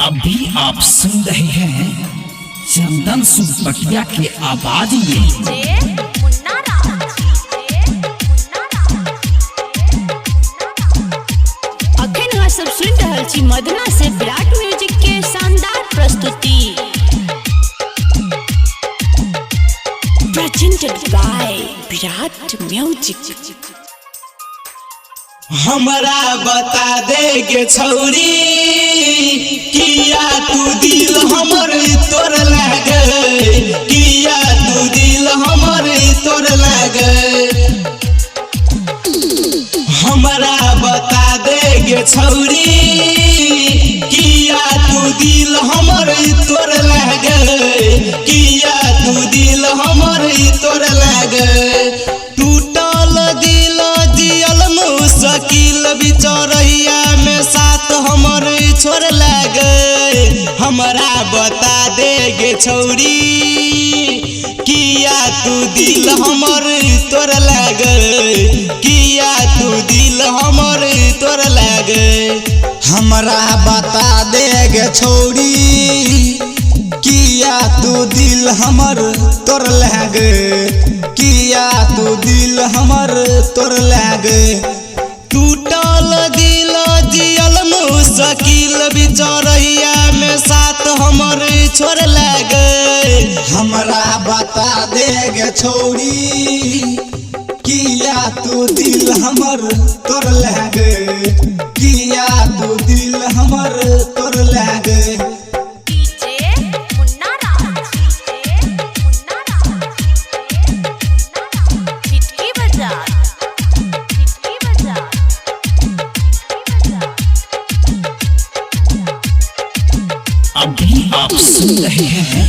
अभी आप सुन रहे हैं चंदन सुपटिया के आवाज में। अखन सब सुन रहल छी मदना से विराट म्यूजिक के शानदार प्रस्तुति presented by विराट म्यूजिक। हमरा बता दे गे छौरी किया तू दिल हमर तोर लागे, किया तू दिल हमर तोर लागे। हमरा बता दे गे छौरी किया तू दिल हमर तोर लागे, किया तू दिल हमर तोर लागे। टूटल दिल जियल मुश्किल बिचौरहिया में साथ हमर छोड़ लागे। हमरा बता दे गे छौरी किया तू दिल हमर तोर लागे, किया तू दिल हमर तोर लागे। हमरा बता दे गे छौरी किया तू दिल हमर तोर लागे, किया तू दिल हमर तोर लागे। टूटल दिल जियल मुश्किल बिचौरहिया में साथ हमर छोड़ लागे। हमरा बता दे गे छौरी किया तू दिल हमर तोर लागे, किया तू दिल हमर तोर लागे। अभी आप सुन रहे हैं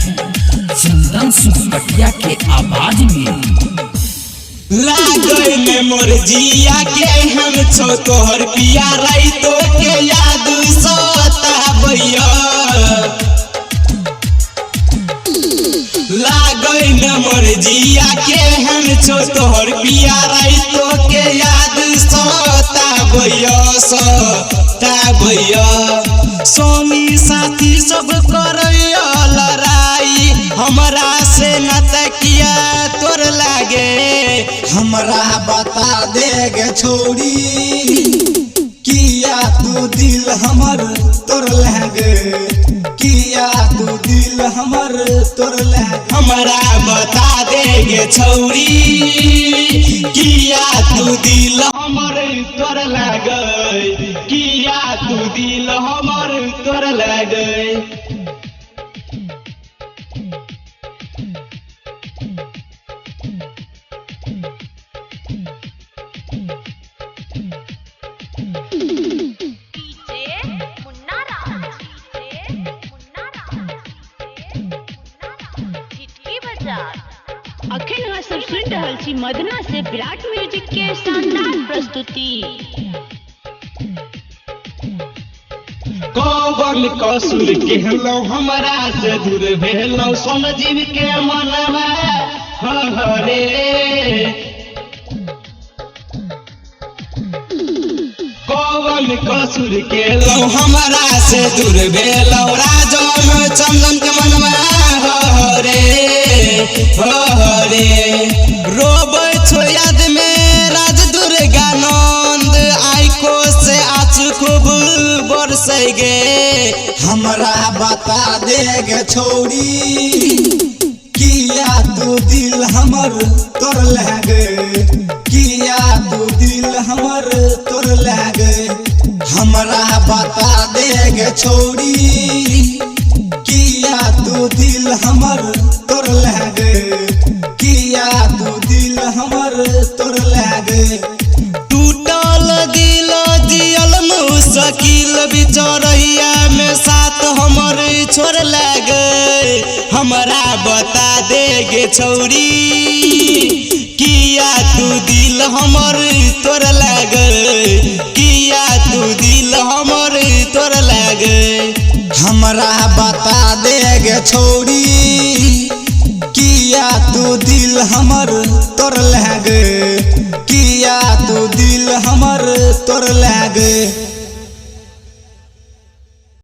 चंदन सुपटिया के आवाज में। लागै में मोर जिया के हम छो तोहर पिया रही तो के याद सताबैया। लागै में मोर जिया के हम छो तोहर पिया रही तो के याद सताबैया, सताबैया। सोनी साथी सब करैया लड़ाई, हमरा से न तकिया तोर लागे। हमरा बता दे गे छौरी किया तू दिल हमर तोर लागे, किया तू दिल हमर तोर लागे। हमरा बता दे गे छौरी किया तू दिल हमर तोर लागे, किया तू दिल हमर तोर लागे। अखन सब सुन रहल छी मदना से विराट म्यूजिक के शानदार प्रस्तुति। कौन कसूर कहलो हमरा से दूर भेलो, सोन जीव के मनवा हरे। कौन कसूर कहलो हमरा से दूर भेलो, राजन चंदन के मनवा हरे हरे। रोबै छो याद में राज दुर्गा नंद, आइको से आँसू खूब बरसै गे। हमरा बता दे गे छौरी किया तू दिल हमर तोर लागे, किया तू दिल हमर तोर लागे। हमरा बता दे गे छौरी किया तू दिल हमर तोर लागे, किया तू दिल हमर तोर लागे। टूटल दिल जियल मुश्किल बिचौरहिया में साथ हमर छोड़ लागे। हमरा बता दे गे छौरी किया तू दिल हमर तोर लागे, किया तू दिल हमर तोर लागे। हमरा बता दे गे छौरी किया तू दिल हमर तोर लागे, किया तू दिल हमर तोर